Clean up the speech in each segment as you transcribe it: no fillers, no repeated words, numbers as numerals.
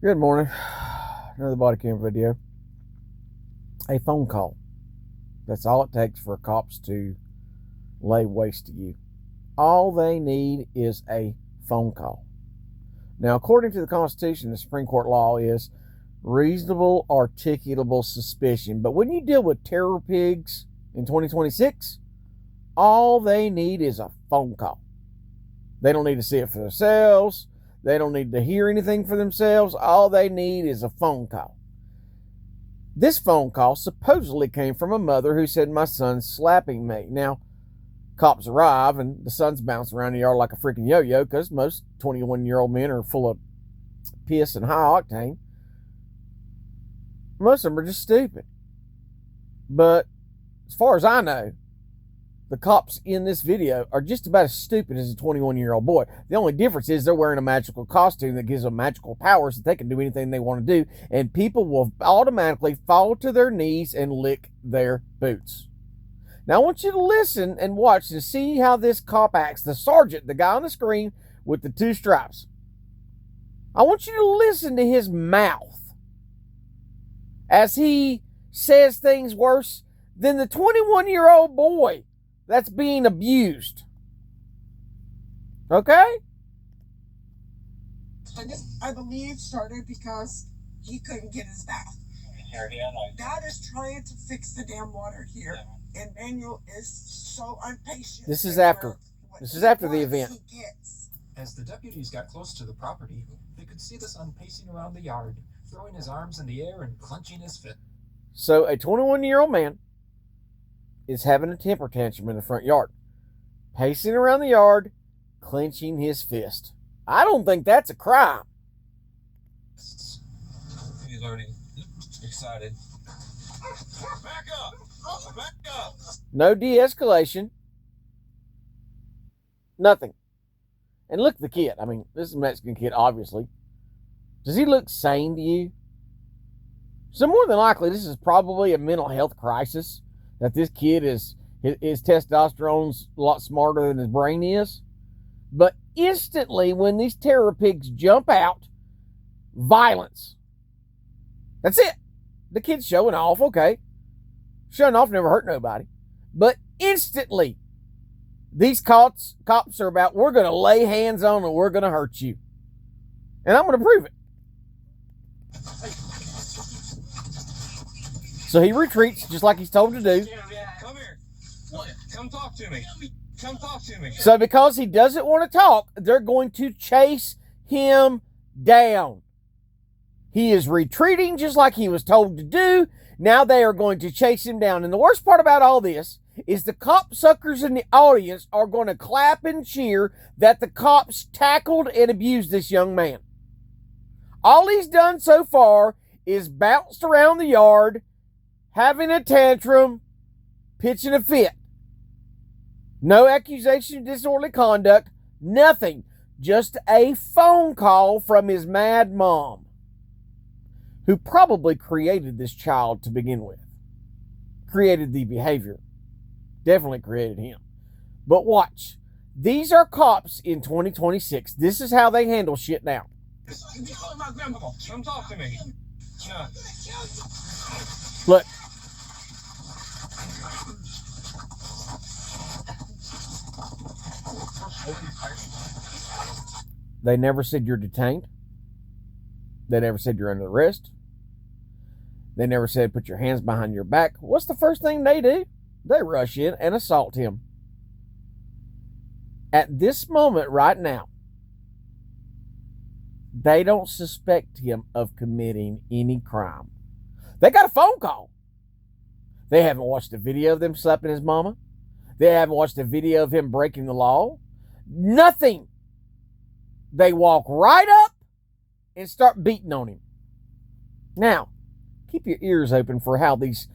Good morning. Another body cam video. A phone call. That's all it takes for cops to lay waste to you. All they need is a phone call. Now, according to the Constitution, the Supreme Court law is reasonable, articulable suspicion. But when you deal with terror pigs in 2026, all they need is a phone call. They don't need to see it for themselves. They don't need to hear anything for themselves. All they need is a phone call. This phone call supposedly came from a mother who said, "My son's slapping me." Now, cops arrive and the son's bouncing around the yard like a freaking yo-yo because most 21-year-old men are full of piss and high octane. Most of them are just stupid. But as far as I know, the cops in this video are just about as stupid as a 21-year-old boy. The only difference is they're wearing a magical costume that gives them magical powers that they can do anything they want to do, and people will automatically fall to their knees and lick their boots. Now, I want you to listen and watch to see how this cop acts. The sergeant, the guy on the screen with the two stripes. I want you to listen to his mouth as he says things worse than the 21-year-old boy that's being abused. Okay? And this, I believe, started because he couldn't get his bath. Dad is trying to fix the damn water here, and Manuel is so impatient. This is after the event. As the deputies got close to the property, they could see the son pacing around the yard, throwing his arms in the air and clenching his fist. So a 21-year-old man is having a temper tantrum in the front yard, pacing around the yard, clenching his fist. I don't think that's a crime. He's already excited. Back up! Back up! No de-escalation. Nothing. And look at the kid. I mean, this is a Mexican kid, obviously. Does he look sane to you? So more than likely, this is probably a mental health crisis. That this kid his testosterone's a lot smarter than his brain is. But instantly, when these terror pigs jump out, violence. That's it. The kid's showing off, okay. Showing off never hurt nobody. But instantly, these cops are about, we're going to lay hands on and we're going to hurt you. And I'm going to prove it. So he retreats just like he's told to do. Come here. Come talk to me. Come talk to me. So because he doesn't want to talk, they're going to chase him down. He is retreating just like he was told to do. Now they are going to chase him down. And the worst part about all this is the cop suckers in the audience are going to clap and cheer that the cops tackled and abused this young man. All he's done so far is bounced around the yard, having a tantrum, pitching a fit. No accusation of disorderly conduct, nothing. Just a phone call from his mad mom, who probably created this child to begin with. Created the behavior. Definitely created him. But watch. These are cops in 2026. This is how they handle shit now. Come talk to me. Look. They never said you're detained. They never said you're under arrest. They never said put your hands behind your back. What's the first thing they do? They rush in and assault him. At this moment right now, they don't suspect him of committing any crime. They got a phone call. They haven't watched a video of them slapping his mama. They haven't watched a video of him breaking the law. Nothing. They walk right up and start beating on him. Now, keep your ears open for how these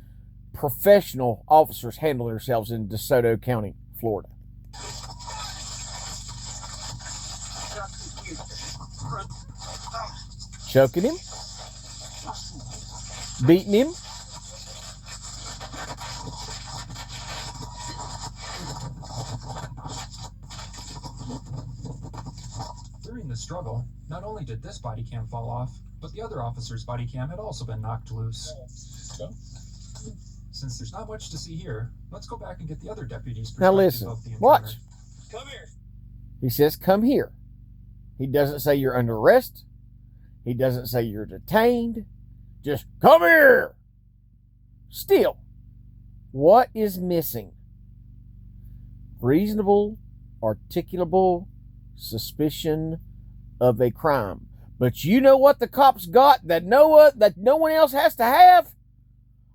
professional officers handle themselves in DeSoto County, Florida. Choking him, beating him. During the struggle, not only did this body cam fall off, but the other officer's body cam had also been knocked loose. Since there's not much to see here, let's go back and get the other deputies' Now perspective listen, of the encounter. watch. Come here. He says, come here. He doesn't say you're under arrest. He doesn't say you're detained. Just come here. Still, what is missing? Reasonable, articulable suspicion of a crime. But you know what the cops got that no one else has to have?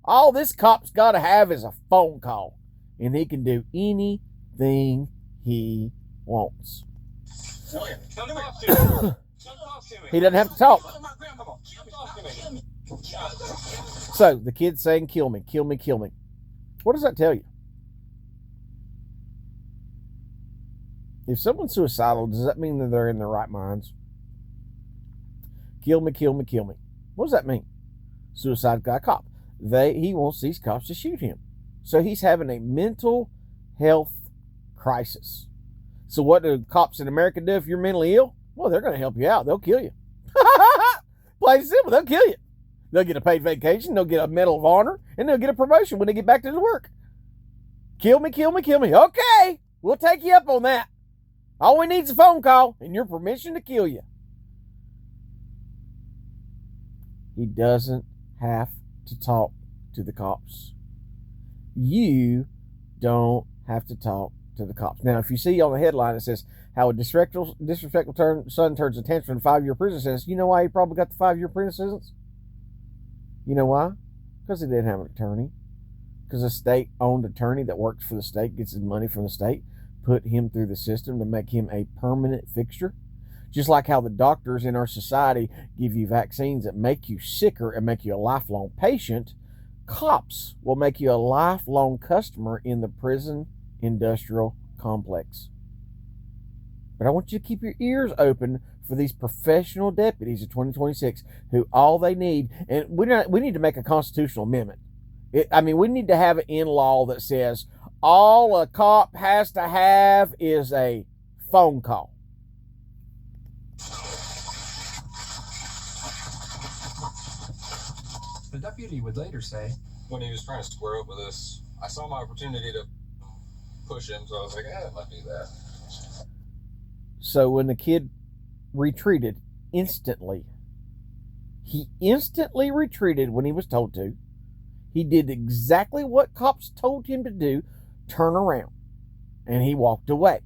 All this cop's got to have is a phone call. And he can do anything he wants. Come talk to me. Come talk to me. He doesn't have to talk. Come talk to me. So the kid's saying, kill me, kill me, kill me. What does that tell you? If someone's suicidal, does that mean that they're in their right minds? Kill me, kill me, kill me. What does that mean? Suicide guy cop. He wants these cops to shoot him. So he's having a mental health crisis. So what do cops in America do if you're mentally ill? Well, they're going to help you out. They'll kill you. Plain and simple, they'll kill you. They'll get a paid vacation, they'll get a Medal of Honor, and they'll get a promotion when they get back to the work. Kill me, kill me, kill me. Okay, we'll take you up on that. All we need is a phone call and your permission to kill you. He doesn't have to talk to the cops. You don't have to talk to the cops. Now, if you see on the headline, it says how a disrespectful son turns a tantrum in 5-year prison sentence. You know why he probably got the 5-year prison sentence? You know why? Because he didn't have an attorney. Because a state-owned attorney that works for the state, gets his money from the state, put him through the system to make him a permanent fixture. Just like how the doctors in our society give you vaccines that make you sicker and make you a lifelong patient, cops will make you a lifelong customer in the prison industrial complex. But I want you to keep your ears open for these professional deputies of 2026 who all they need, and we need to make a constitutional amendment. We need to have it in law that says all a cop has to have is a phone call. The deputy would later say, When he was trying to square up with us, I saw my opportunity to push him, so I was like, I might do that. So when the kid retreated instantly, he instantly retreated when he was told to. He did exactly what cops told him to do, turn around, and he walked away.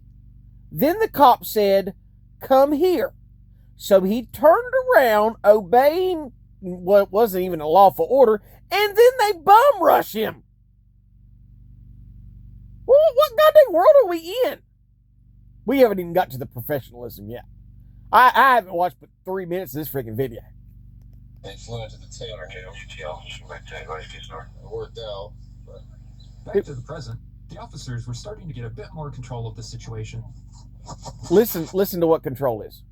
Then the cop said, come here. So he turned around, obeying what wasn't even a lawful order, and then they bum rush him. Well, what goddamn world are we in? We haven't even got to the professionalism yet. I haven't watched but 3 minutes of this freaking video. They flew into the tail. It worked out. But... back to the present, the officers were starting to get a bit more control of the situation. Listen to what control is.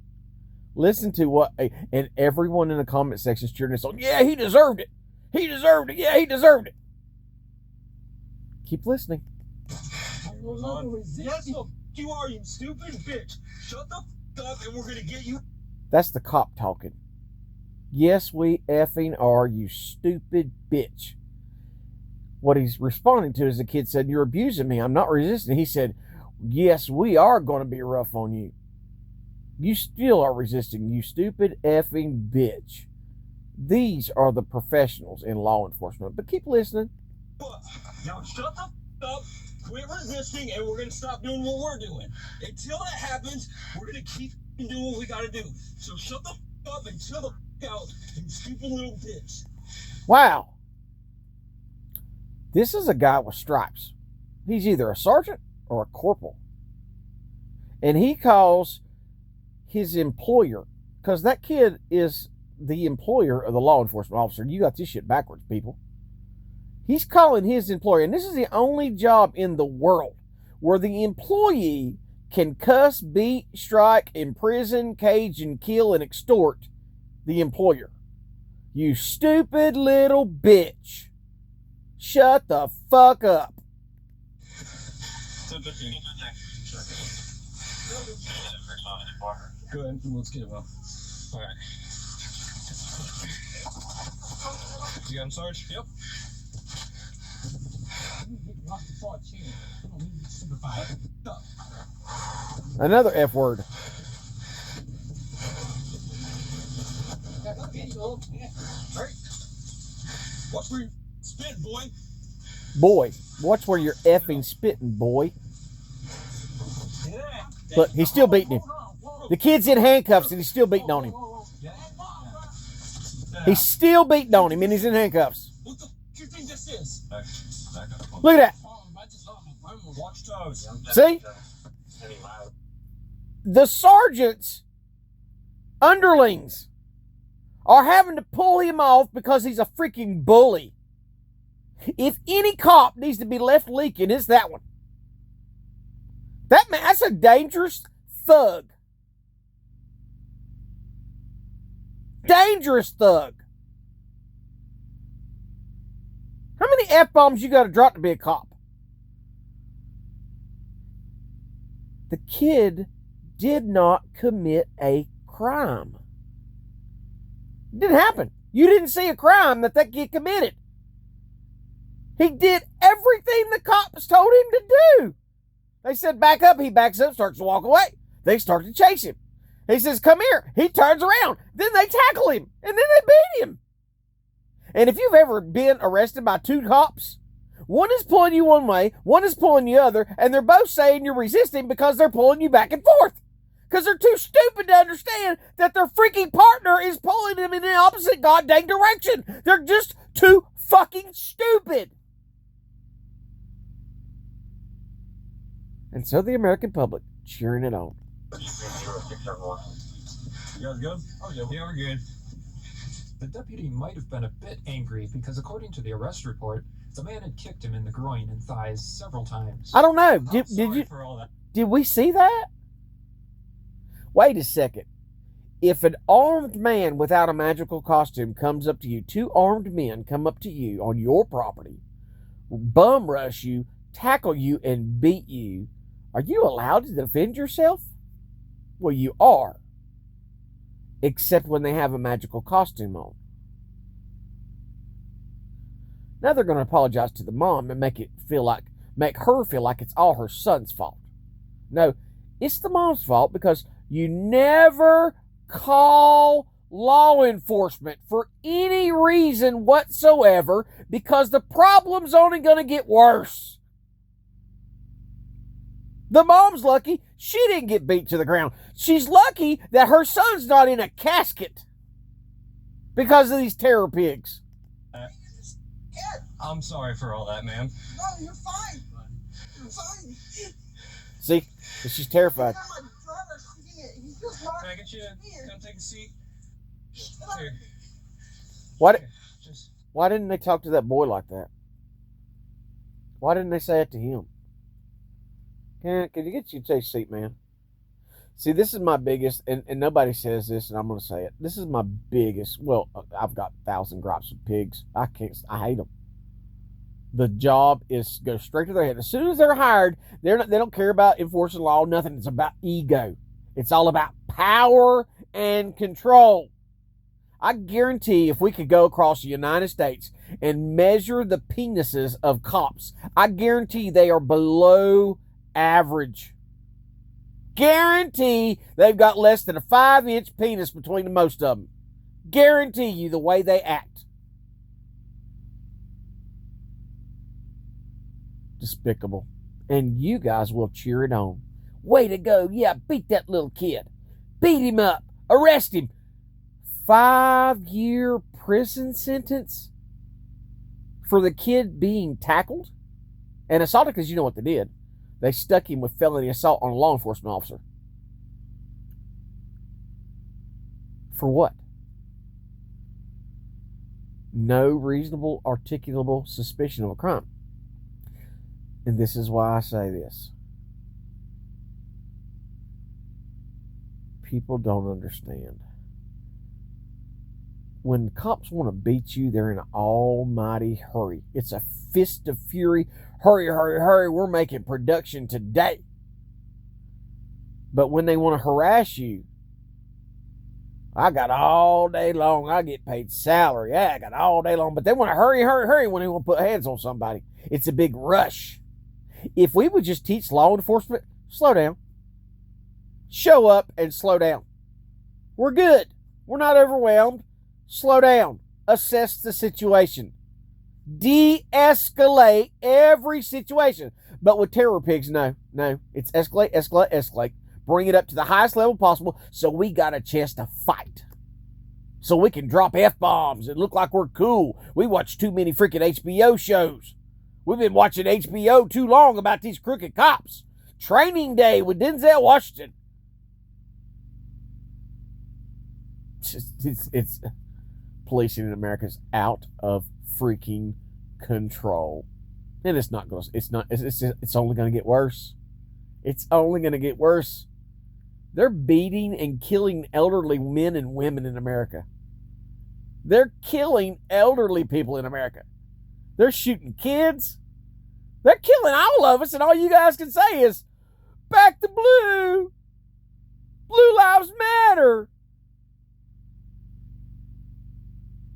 Listen to what, and everyone in the comment section is cheering this on. Yeah, he deserved it. He deserved it. Yeah, he deserved it. Keep listening. Yes, you are, you stupid bitch. Shut the f up and we're gonna get you. That's the cop talking. Yes, we effing are, you stupid bitch. What he's responding to is the kid said, you're abusing me. I'm not resisting. He said, yes, we are going to be rough on you. You still are resisting, you stupid effing bitch. These are the professionals in law enforcement. But keep listening. Now shut the f up, quit resisting, and we're going to stop doing what we're doing. Until that happens, we're going to keep doing what we got to do. So shut the f up and chill the f out, you stupid little bitch. Wow. This is a guy with stripes. He's either a sergeant or a corporal. And he calls his employer, because that kid is the employer of the law enforcement officer. You got this shit backwards, people. He's calling his employer, and this is the only job in the world where the employee can cuss, beat, strike, imprison, cage, and kill and extort the employer. You stupid little bitch. Shut the fuck up. Go ahead. Let's get him up. All right. You got him, Sarge? Yep. Another F word. Watch where you spit, boy. Boy, watch where you're effing spitting, boy. Look, he's still beating him. The kid's in handcuffs and he's still beating on him. He's still beating on him and he's in handcuffs. What the f*** do you think this is? Look at that. Watch toes. See? The sergeant's underlings are having to pull him off because he's a freaking bully. If any cop needs to be left leaking, it's that one. That man, that's a dangerous thug. Dangerous thug. How many F-bombs you got to drop to be a cop? The kid did not commit a crime. It didn't happen. You didn't see a crime that kid committed. He did everything the cops told him to do. They said back up. He backs up, starts to walk away. They start to chase him. He says, come here. He turns around. Then they tackle him. And then they beat him. And if you've ever been arrested by two cops, one is pulling you one way, one is pulling the other, and they're both saying you're resisting because they're pulling you back and forth. Because they're too stupid to understand that their freaking partner is pulling them in the opposite goddamn direction. They're just too fucking stupid. And so the American public cheering it on. You guys good? Oh, yeah, we're good. The deputy might have been a bit angry because, according to the arrest report, the man had kicked him in the groin and thighs several times. I don't know. I'm sorry for all that. Did we see that? Wait a second. If an armed man without a magical costume comes up to you, two armed men come up to you on your property, bum rush you, tackle you, and beat you, are you allowed to defend yourself? Well, you are. Except when they have a magical costume on. Now they're going to apologize to the mom and make her feel like it's all her son's fault. No, it's the mom's fault because you never call law enforcement for any reason whatsoever because the problem's only going to get worse. The mom's lucky she didn't get beat to the ground. She's lucky that her son's not in a casket because of these terror pigs. I'm sorry for all that, ma'am. No, you're fine. You're fine. See? She's terrified. He's just not Can I get you to come take a seat? Here. Why didn't they talk to that boy like that? Why didn't they say it to him? Can you get you to take a seat, man? See, this is my biggest, and nobody says this, and I'm going to say it. This is my biggest, well, I've got 1,000 gripes with pigs. I hate them. The job is go straight to their head. As soon as they're hired, they don't care about enforcing law, nothing. It's about ego. It's all about power and control. I guarantee if we could go across the United States and measure the penises of cops, I guarantee they are below average. Guarantee they've got less than a 5-inch penis between the most of them. Guarantee you the way they act. Despicable. And you guys will cheer it on. Way to go. Yeah, beat that little kid. Beat him up. Arrest him. 5-year prison sentence for the kid being tackled and assaulted, because you know what they did. They stuck him with felony assault on a law enforcement officer. For what? No reasonable, articulable suspicion of a crime. And this is why I say this. People don't understand. When cops want to beat you, they're in an almighty hurry. It's a fist of fury. Hurry, hurry, hurry. We're making production today. But when they want to harass you, I got all day long. I get paid salary. Yeah, I got all day long. But they want to hurry when they want to put hands on somebody. It's a big rush. If we would just teach law enforcement, slow down. Show up and slow down. We're good. We're not overwhelmed. Slow down. Assess the situation. De-escalate every situation. But with terror pigs, no. It's escalate. Bring it up to the highest level possible so we got a chance to fight. So we can drop F-bombs and look like we're cool. We watch too many freaking HBO shows. We've been watching HBO too long about these crooked cops. Training Day with Denzel Washington. It's policing in America is out of freaking control. And it's only going to get worse. It's only going to get worse. They're beating and killing elderly men and women in America. They're killing elderly people in America. They're shooting kids. They're killing all of us, and all you guys can say is, back to blue. Blue lives matter.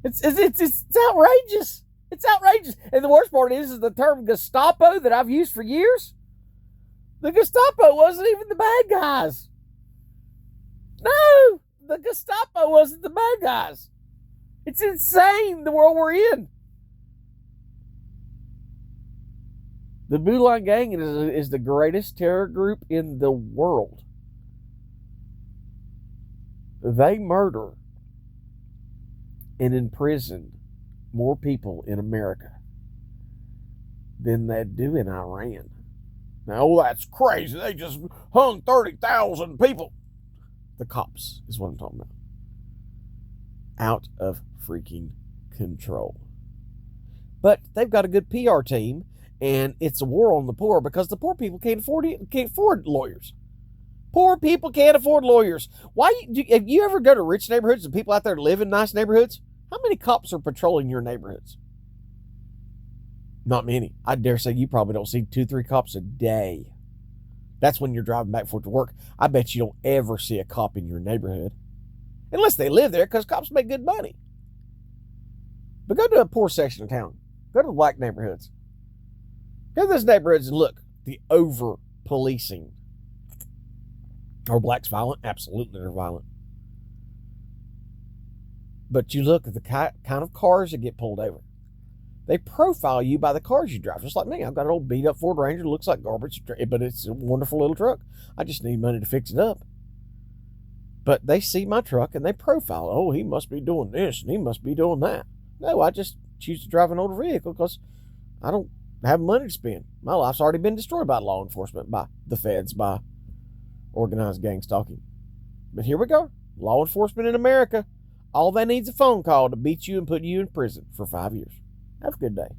It's outrageous. It's outrageous. And the worst part is the term Gestapo that I've used for years. The Gestapo wasn't even the bad guys. No, the Gestapo wasn't the bad guys. It's insane, the world we're in. The Blue Line Gang is the greatest terror group in the world. They murder and imprison more people in America than they do in Iran. Now, that's crazy. They just hung 30,000 people. The cops is what I'm talking about. Out of freaking control. But they've got a good PR team, and it's a war on the poor because the poor people can't afford lawyers. Poor people can't afford lawyers. If you ever go to rich neighborhoods and people out there live in nice neighborhoods, how many cops are patrolling your neighborhoods? Not many. I dare say you probably don't see 2-3 cops a day. That's when you're driving back and forth to work. I bet you don't ever see a cop in your neighborhood. Unless they live there, because cops make good money. But go to a poor section of town. Go to the black neighborhoods. Go to those neighborhoods and look. The over-policing. Are blacks violent? Absolutely, they're violent. But you look at the kind of cars that get pulled over. They profile you by the cars you drive. Just like me. I've got an old beat-up Ford Ranger that looks like garbage, but it's a wonderful little truck. I just need money to fix it up. But they see my truck and they profile. Oh, he must be doing this and he must be doing that. No, I just choose to drive an older vehicle because I don't have money to spend. My life's already been destroyed by law enforcement, by the feds, by organized gang stalking. But here we go. Law enforcement in America. All they need is a phone call to beat you and put you in prison for 5 years. Have a good day.